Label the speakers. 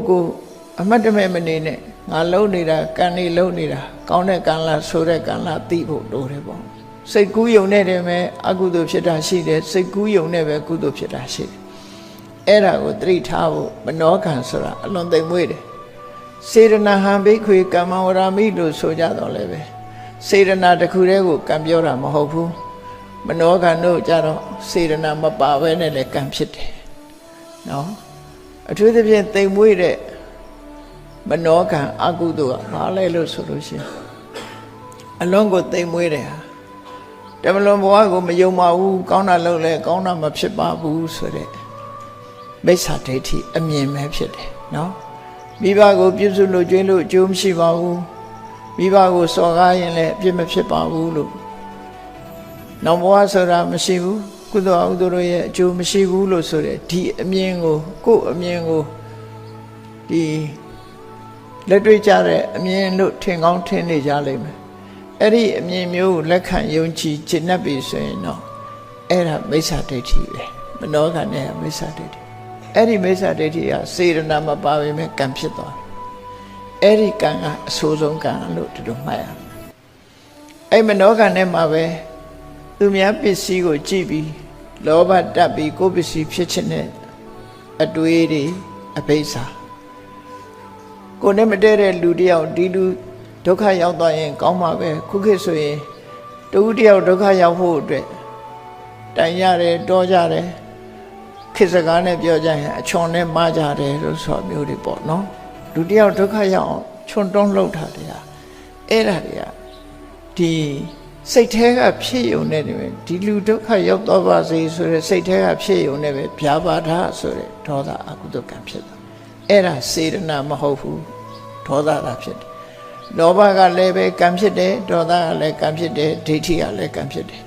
Speaker 1: ကိုအမတ်တမဲ့မနေနဲ့ငါလုံးနေတာကံနေလုံးနေတာကောင်းတဲ့ကံလားဆိုတဲ့ကံလားသိဖို့လိုတယ်ပေါ့စိတ်ကူးယုံနဲ့တည်းပဲအကုသိုလ်ဖြစ်တာရှိတယ်စိတ်ကူးယုံနဲ့ပဲကုသိုလ်ဖြစ်တာရှိတယ်အဲ့ဒါကိုသတိထားဖို့မနောကံဆိုတာအလွန်သိမ်မွေ့တယ်စေရနာဟံဘိက္ခွေကမ္မဝရမိလို့ဆိုကြတော့လည်းပဲစေရနာတစ်ခုတည်းကိုကံပြောတာမဟုတ်ဘူးမနောကံတို့ကြတော့စေရနာမပါဘဲနဲ့လည်းကံဖြစ်တယ်နော်အထူးသဖြင့်သိမ်မွေ့တဲ့မနောကံအကုသိုလ်ကဘာလဲလို့ဆိုလို့ရှိရင်အလုံးကိုသိမ်မွေးတယ်ဟာတမလွန်ဘဝကိုမယုံပါဘူးကောင်းတာလုပ်လဲကောင်းတာမဖြစ်ပါဘူးဆိုတဲ့မိစ္ဆာဒိဋ္ဌိအမြင်ပဲဖြစ်တယ်နော်မိဘကိုပြုစုလို့ကျွေးလို့အကျိုးမရှိပါဘူးမိဘကိုစော်ကားရင်လည်းအပြစ်မဖြစ်ပါဘူးလို့နောက်ဘဝဆိုတာမရှိဘူးကုသိုလ်အကုသိုလ်ရဲ့အကျိုးမရှိဘူးလို့ဆိုတဲ့ဒီအမြင်ကိုအမြင်ကိုဒီလက်တွေ့ကြတဲ့အမြင်လို့ထင်ကောင်းထင်နေကြလိမ့်မယ်အဲ့ဒီအမြင်မျိုးကိုလက်ခံယုံကြည်ကျင့်တတ်ပြီဆိုရင်တော့အဲ့ဒါမိစ္ဆာဒိဋ္ဌိပဲမနောကံနဲ့မိစ္ဆာဒိဋ္ဌိအဲ့ဒီမိစ္ဆာဒိဋ္ဌိကစေရနာမပါပေမဲ့ကံဖြစ်သွားတယ်အဲ့ဒီကံကအဆိုးဆုံးကံလို့ဒီလိုမှတ်ရမယ်အဲ့မနောကံနဲ့မှာပဲသူများပစ္စည်းကိုကြည့်ပြီးလောဘတက်ပြီးကိုယ်ပစ္စည်းဖြစ်ခြင်းနဲ့အတွေးတွေအဘိဓါကိုယ်နဲ့မတည့်တဲ့လူတယောက်ဒီလူဒုက္ခရောက်သွားရင်ကောင်းမှာပဲခုခေတ်ဆိုရင်တူတယောက်ဒုက္ခရောက်ဖို့အတွက်တိုင်ရတယ်တောကြတယ်ခေတ်စကားနဲ့ပြောကြရင်အချွန်နဲ့မကြတယ်လို့ဆိုမျိုးတွေပေါ့နော်လူတယောက်ဒုက္ခရောက်အောင်ချွန်တွန်းလှုပ်တာတွေကအဲ့ဒါတွေကဒီစိတ်แท้ကဖြစ်ယုံနေတယ်ပဲဒီလူဒုက္ခရောက်တော့ပါစေဆိုတဲ့စိတ်แท้ကဖြစ်ယုံနေပဲဗျာပါဒဆိုတဲ့ဒေါသအကုသိုလ်ကံဖြစ်တာအဲ့ဒါစေရနာမဟုတ်ဘူးဒေါသတာဖြစ်တယ်လောဘကလည်းပဲကံဖြစ်တယ်ဒေါသကလည်းကံဖြစ်တယ်ဒိဋ္ဌိကလည်းကံဖြစ်တယ်